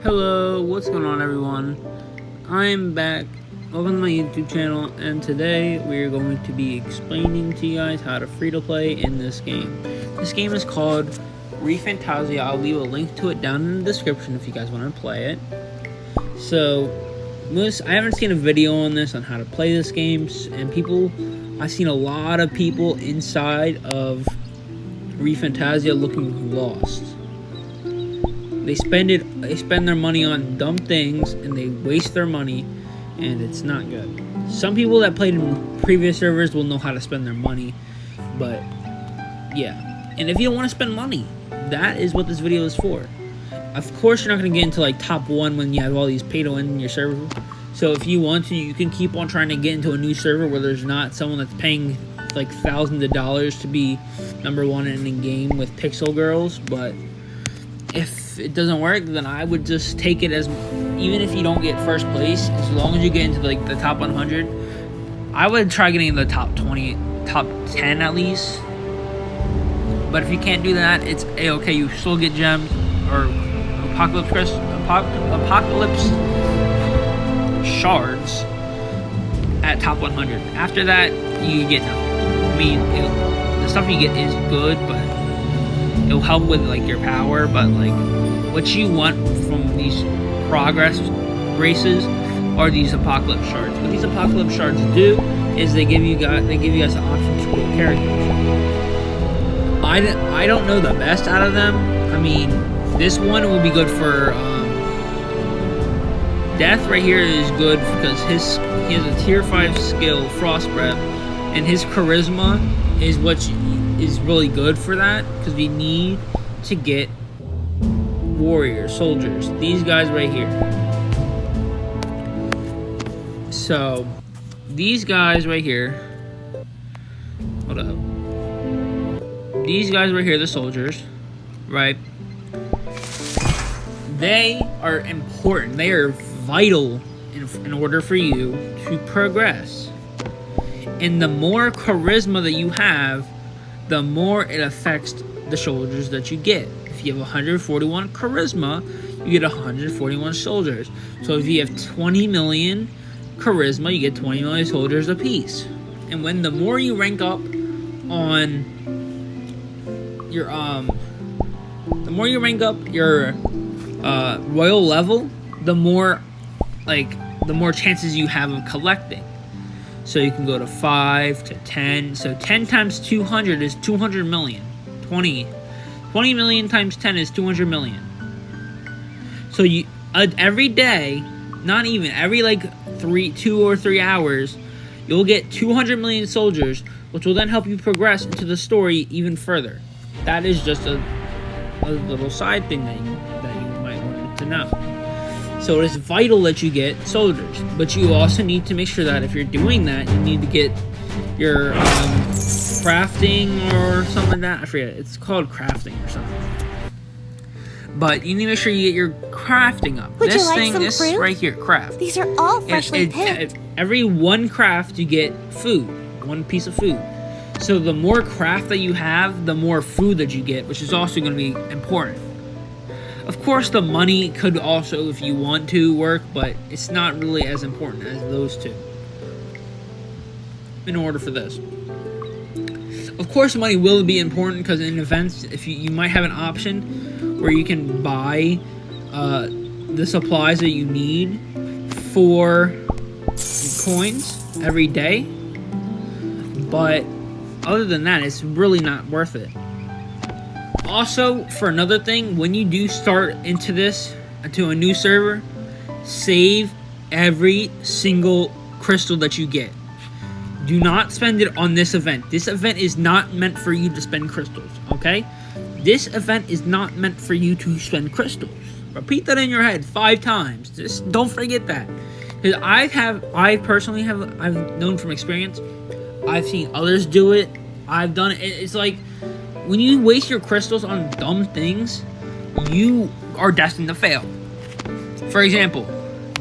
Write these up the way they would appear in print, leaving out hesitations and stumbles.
Hello, what's going on everyone? I'm back. Welcome to my YouTube channel, and today we're going to be explaining to you guys how to free-to-play in this game. This game is called Refantasia. I'll leave a link to it down in the description if you guys want to play it. So, I haven't seen a video on this on how to play this game, and I've seen a lot of people inside of Refantasia looking lost. They spend their money on dumb things, and they waste their money, and it's not good. Some people that played in previous servers will know how to spend their money, but yeah. And if you don't want to spend money, that is what this video is for. Of course, you're not going to get into like top 1 when you have all these pay-to-win in your server. So if you want to, you can keep on trying to get into a new server where there's not someone that's paying like thousands of dollars to be number 1 in the game with pixel girls, but if it doesn't work, then I would just take it as, even if you don't get first place, as long as you get into like the top 100, I would try getting in the top 20, top 10 at least. But if you can't do that, it's a-okay. You still get gems or apocalypse shards at top 100. After that, you get nothing. I mean, the stuff you get is good, but it'll help with like your power, but like what you want from these progress races are these apocalypse shards. What these apocalypse shards do is they give you guys the option to create characters. I don't know the best out of them. I mean, this one will be good for Death right here is good because he has a tier 5 skill, Frost Breath, and his charisma is what is really good for that, because we need to get warriors, soldiers, these guys right here. So these guys right here, hold up, these guys right here, the soldiers, right, they are important, they are vital in order for you to progress. And the more charisma that you have, the more it affects the soldiers that you get. If you have 141 charisma, you get 141 soldiers. So if you have 20 million charisma, you get 20 million soldiers apiece. And when the more you rank up on your royal level, the more chances you have of collecting. So you can go to 5 to 10. So 10 times 200 is 200 million. 20 million times 10 is 200 million. So you every day, not even every like 2 or 3 hours, you'll get 200 million soldiers, which will then help you progress into the story even further. That is just a little side thing that you might want to know. So it is vital that you get soldiers, but you also need to make sure that if you're doing that, you need to get your crafting or something like that. I forget, it's called crafting or something. But you need to make sure you get your crafting up. Would you like some this fruit? Right here, craft. These are all freshly picked. Every 1 craft, you get food, 1 piece of food. So the more craft that you have, the more food that you get, which is also going to be important. Of course, the money could also, if you want to, work, but it's not really as important as those two in order for this. Of course, money will be important because in events, if you might have an option where you can buy the supplies that you need for coins every day, but other than that, it's really not worth it. Also, for another thing, when you do start into a new server, save every single crystal that you get. Do not spend it on this event. This event is not meant for you to spend crystals, okay? This event is not meant for you to spend crystals. Repeat that in your head 5 times. Just don't forget that. Because I've known from experience, I've seen others do it, I've done it. It's like, when you waste your crystals on dumb things, you are destined to fail. For example,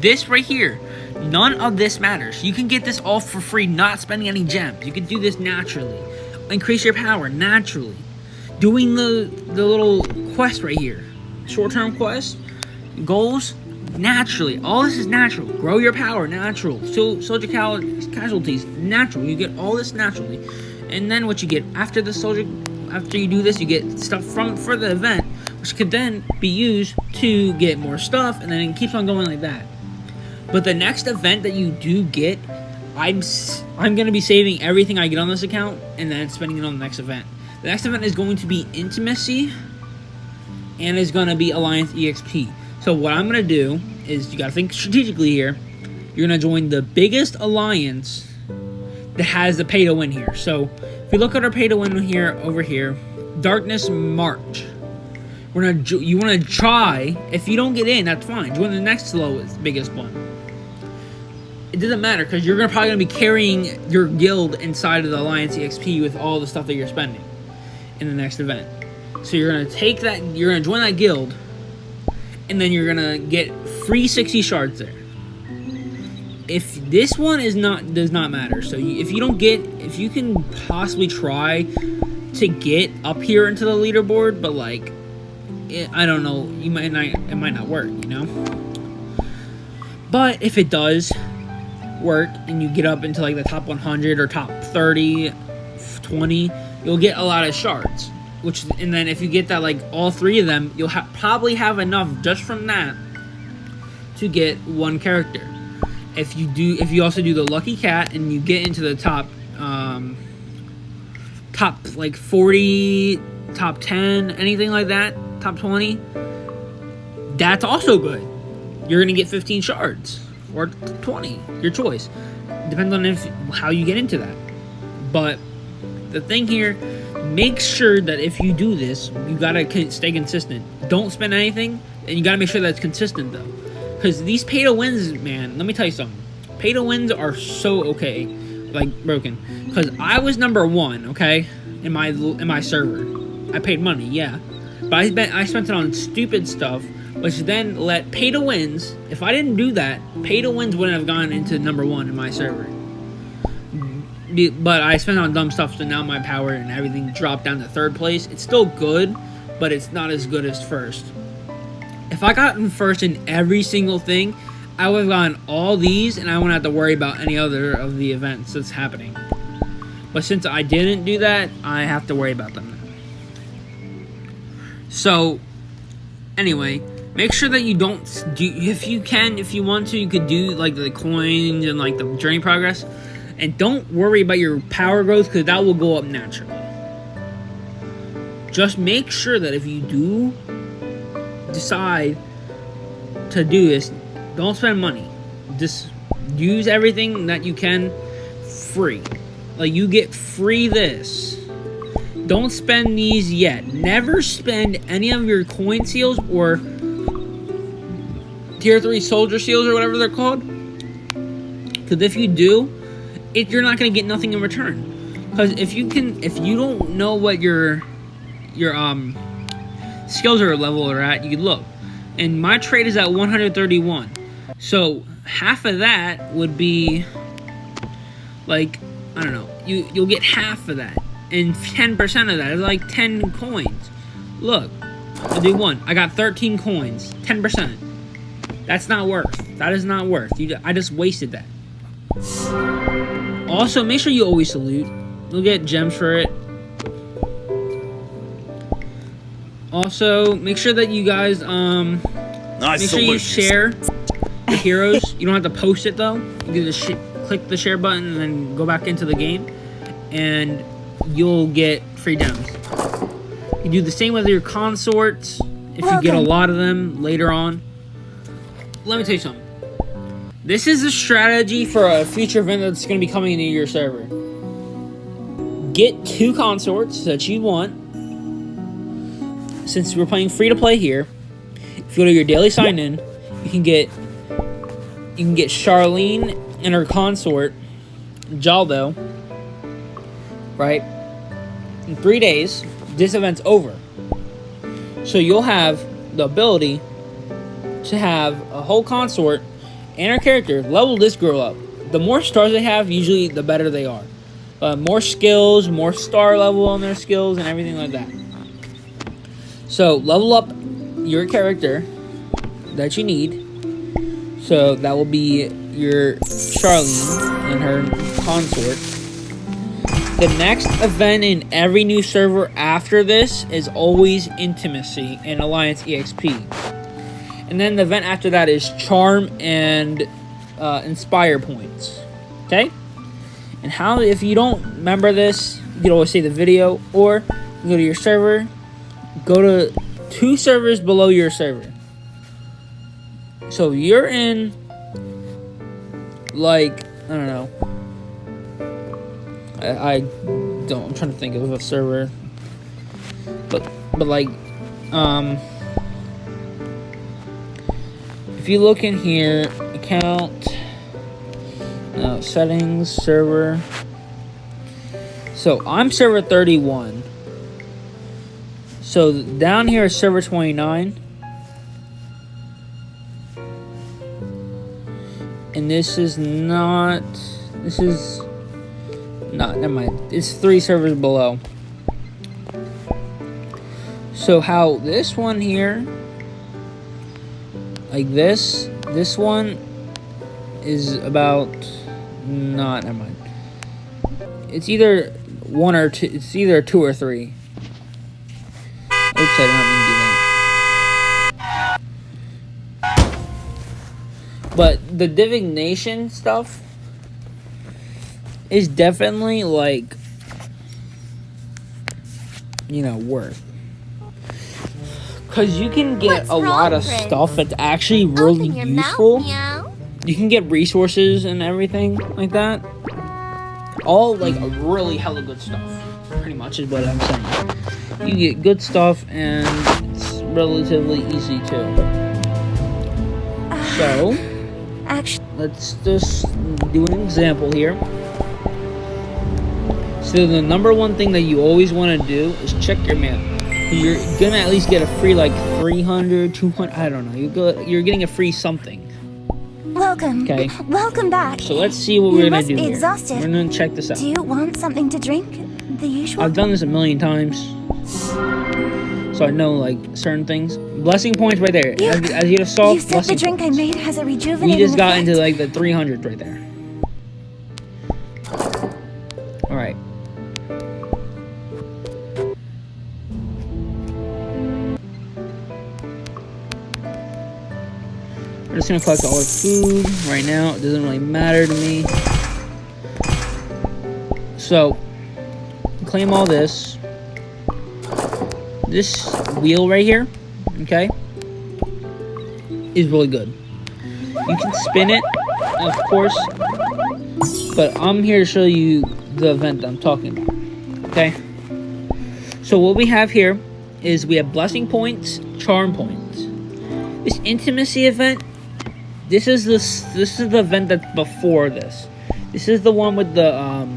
this right here, none of this matters. You can get this all for free, not spending any gems. You can do this naturally. Increase your power naturally. Doing the little quest right here, short-term quest, Goals, naturally. All this is natural. Grow your power, natural. Soldier casualties, natural. You get all this naturally. And then what you get after you do this, you get stuff for the event, which could then be used to get more stuff, and then it keeps on going like that. But the next event that you do get, I'm going to be saving everything I get on this account and then spending it on the next event. The next event is going to be Intimacy and is going to be Alliance EXP. So what I'm going to do is, you got to think strategically here. You're going to join the biggest alliance that has the pay to win here. So if you look at our pay to win here, over here, Darkness March. You want to try. If you don't get in, that's fine. Join the next lowest, biggest one. It doesn't matter, because you're probably going to be carrying your guild inside of the Alliance EXP with all the stuff that you're spending in the next event. So you're going to take that, you're going to join that guild, and then you're going to get free 60 shards there. If this one does not matter. So if you can possibly try to get up here into the leaderboard, but like, I don't know, it might not work, you know? But if it does work and you get up into like the top 100 or top 30, 20, you'll get a lot of shards. And then if you get that, like all three of them, you'll probably have enough just from that to get one character. If you also do the Lucky Cat and you get into the top like 40, top 10, anything like that, top 20, that's also good. You're gonna get 15 shards or 20, your choice. Depends on how you get into that. But the thing here, make sure that if you do this, you gotta stay consistent. Don't spend anything, and you gotta make sure that it's consistent though. Because these pay to wins, man, let me tell you something. Pay to wins are so okay, like broken. Because I was number 1, okay, in my server. I paid money, yeah, but I spent it on stupid stuff, which then let pay to wins. If I didn't do that, pay to wins wouldn't have gone into number 1 in my server. But I spent on dumb stuff, so now my power and everything dropped down to 3rd place. It's still good, but it's not as good as 1st. If I got in 1st in every single thing, I would have gotten all these, and I wouldn't have to worry about any other of the events that's happening. But since I didn't do that, I have to worry about them now. So, anyway, make sure that you don't do, if you want to, you could do like the coins and like the journey progress. And don't worry about your power growth, because that will go up naturally. Just make sure that if you do decide to do this, don't spend money. Just use everything that you can free. Like, you get free this. Don't spend these yet. Never spend any of your coin seals or tier 3 soldier seals or whatever they're called. Because if you do, you're not going to get nothing in return. Because if you don't know what your skills or level are at, you can look. And my trade is at 131. So half of that would be like, I don't know, you'll get half of that. And 10% of that is like 10 coins. Look, I'll do one. I got 13 coins. 10%. That's not worth. That is not worth. I just wasted that. Also, make sure you always salute. You'll get gems for it. Also, make sure that you guys make sure you share the heroes. You don't have to post it though. You can just click the share button and then go back into the game, and you'll get free gems. You do the same with your consorts if you get a lot of them later on. Let me tell you something. This is a strategy for a future event that's going to be coming into your server. Get 2 consorts that you want. Since we're playing free to play here, if you go to your daily sign in, you can get Charlene and her consort Jaldo, right? In 3 days, this event's over. So you'll have the ability to have a whole consort and her character level this girl up. The more stars they have, usually the better they are. More skills, more star level on their skills, and everything like that. So level up your character that you need. So that will be your Charlene and her consort. The next event in every new server after this is always Intimacy and Alliance EXP. And then the event after that is Charm and Inspire points. Okay? And how, if you don't remember this, you can always see the video, or you go to your server, go to 2 servers below your server. So you're in, like, I don't know. I'm trying to think of a server. But like, if you look in here, account, settings, server. So I'm server 31. So down here is server 29. And this is not, never mind. It's 3 servers below. So how this one here, like this one is about, never mind. It's either 1 or 2, it's either 2 or 3. Oops, I did not mean to do that. But the divination stuff is definitely, like, you know, worth. Because you can get a lot of stuff that's actually really useful. You can get resources and everything like that. All, like, really hella good stuff. Pretty much is what I'm saying. You get good stuff and it's relatively easy too. So, let's just do an example here. So the number one thing that you always want to do is check your mail. You're gonna at least get a free, like, 300, 200, I don't know. You're getting a free something. Welcome. Okay. Welcome back. So let's see what we're gonna do here. Exhausted. We're gonna check this out. Do you want something to drink? The usual? I've done this a million times, so I know, like, certain things. Blessing points right there. As you just saw, you said the drink points. I made has a rejuvenating We just got effect. into, like, the 300 right there. All right. We're just gonna collect all the food right now. It doesn't really matter to me. So, claim all this. This wheel right here, okay, is really good. You can spin it, of course, but I'm here to show you the event that I'm talking about, okay? So what we have here is we have blessing points, charm points. This intimacy event, this is the event that's before this. This is the one with the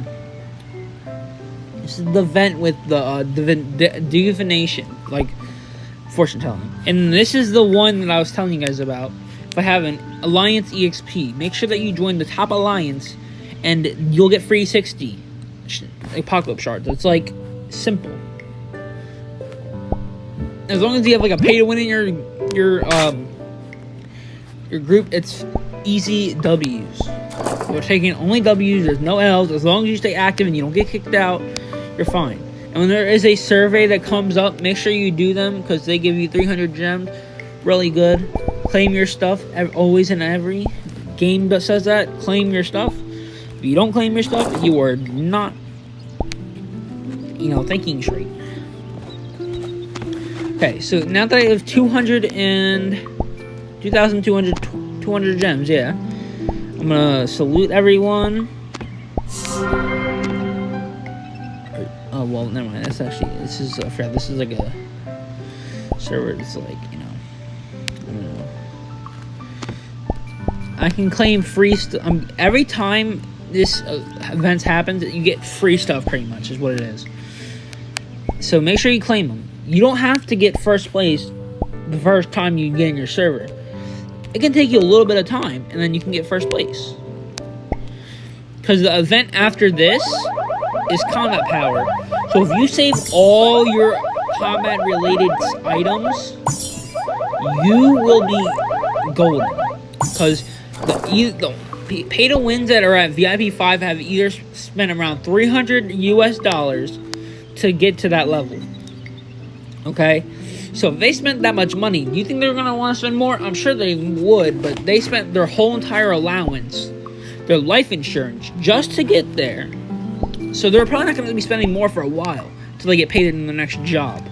this is the event with the divination, like fortune telling. And this is the one that I was telling you guys about. If I have an Alliance EXP, make sure that you join the top alliance, and you'll get free 60 apocalypse shards. It's, like, simple. As long as you have, like, a pay to win in your group, it's easy W's. We're taking only W's. There's no L's. As long as you stay active and you don't get kicked out, you're fine. And when there is a survey that comes up, make sure you do them, because they give you 300 gems. Really good. Claim your stuff. Always in every game that says that. Claim your stuff. If you don't claim your stuff, you are not, thinking straight. Okay, so now that I have 2,200 gems, yeah. I'm gonna salute everyone. Oh, well, never mind. This is fair. This is like a server. It's like, I don't know. I can claim free stuff. Every time this event happens, you get free stuff, pretty much, is what it is. So make sure you claim them. You don't have to get first place the first time you get in your server. It can take you a little bit of time, and then you can get first place. Because the event after this is combat power. So if you save all your combat-related items, you will be golden, because the pay to wins that are at VIP 5 have either spent around $300 US to get to that level. Okay, so if they spent that much money, do you think they're gonna want to spend more? I'm sure they would, but they spent their whole entire allowance, their life insurance, just to get there. So they're probably not going to be spending more for a while until they get paid in the next job.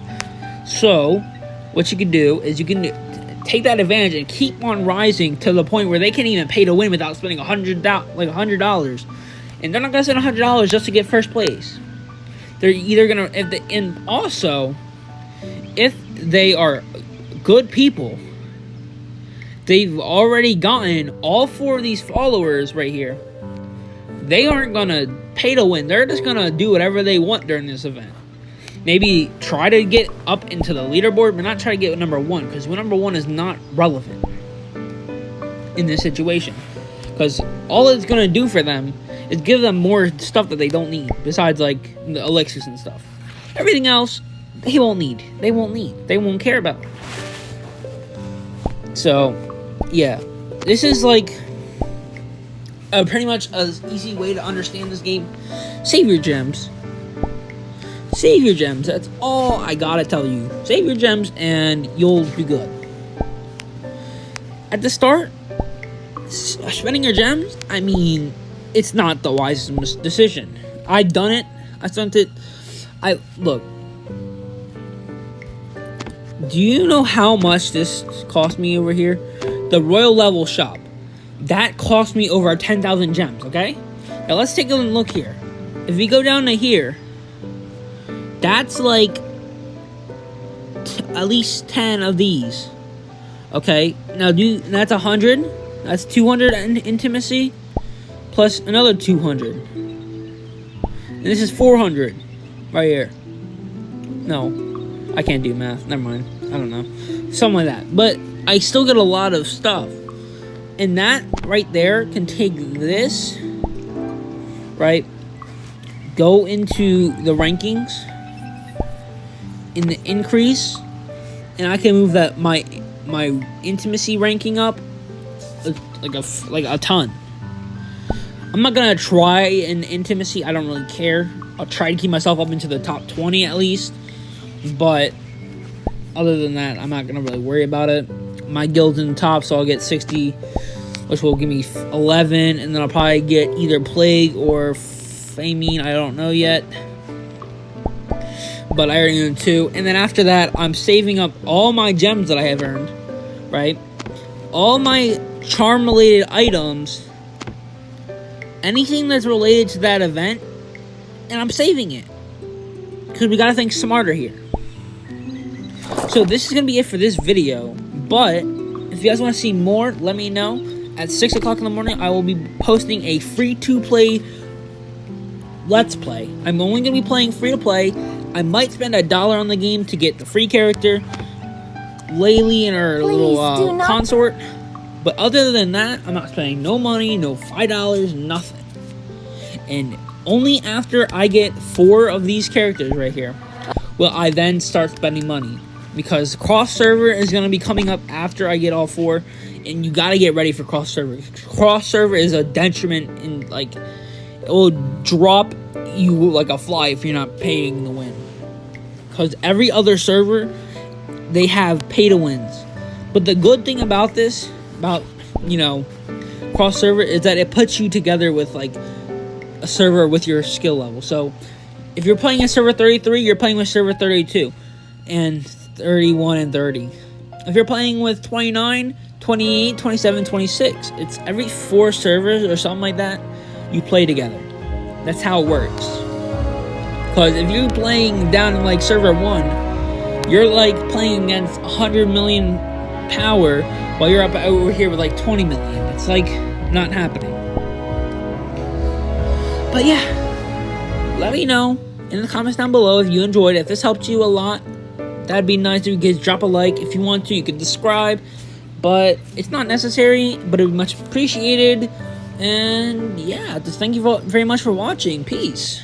So what you can do is you can take that advantage and keep on rising to the point where they can't even pay to win without spending $100. And they're not going to spend $100 just to get first place. They're either going to, and also, if they are good people, they've already gotten all 4 of these followers right here. They aren't going to pay to win. They're just going to do whatever they want during this event. Maybe try to get up into the leaderboard, but not try to get number 1, because number 1 is not relevant in this situation. Because all it's going to do for them is give them more stuff that they don't need, besides like the elixirs and stuff. Everything else, they won't need. They won't care about. So, yeah. This is like pretty much an easy way to understand this game. Save your gems. Save your gems. That's all I gotta tell you. Save your gems and you'll be good. At the start, spending your gems, I mean, it's not the wisest decision. I've done it. I spent it. Look. Do you know how much this cost me over here? The Royal Level shop. That cost me over 10,000 gems, okay? Now let's take a look here. If we go down to here, that's like at least 10 of these. Okay? Now that's 100. That's 200 in intimacy. Plus another 200. And this is 400. Right here. No. I can't do math. Never mind. I don't know. Something like that. But I still get a lot of stuff. And that right there can take this, right? Go into the rankings in the increase, and I can move that my intimacy ranking up like a ton. I'm not gonna try an intimacy. I don't really care. I'll try to keep myself up into the top 20 at least. But other than that, I'm not gonna really worry about it. My guild's in the top, so I'll get 60, which will give me 11, and then I'll probably get either Plague or Famine. I don't know yet, but I already earned 2. And then after that, I'm saving up all my gems that I have earned, right? All my charm-related items, anything that's related to that event, and I'm saving it. Because we gotta think smarter here. So this is gonna be it for this video. But if you guys want to see more, let me know. At 6 o'clock in the morning, I will be posting a free-to-play Let's Play. I'm only going to be playing free-to-play. I might spend $1 on the game to get the free character, Laylee and her little consort. But other than that, I'm not spending no money, no $5, nothing. And only after I get 4 of these characters right here will I then start spending money. Because cross-server is going to be coming up after I get all 4. And you got to get ready for cross-server. Cross-server is a detriment in, like, it will drop you like a fly if you're not paying to win. Because every other server, they have pay-to-wins. But the good thing about this, cross-server, is that it puts you together with, like, a server with your skill level. So, if you're playing in server 33, you're playing with server 32. And 31 and 30. If you're playing with 29, 28, 27, 26, it's every 4 servers or something like that, you play together. That's how it works. Because if you're playing down in like server 1, you're like playing against 100 million power while you're up over here with like 20 million. It's like not happening. But yeah, let me know in the comments down below if you enjoyed it, if this helped you a lot. That'd be nice if you guys drop a like. If you want to, you can subscribe. But it's not necessary, but it would be much appreciated. And yeah, just thank you very much for watching. Peace.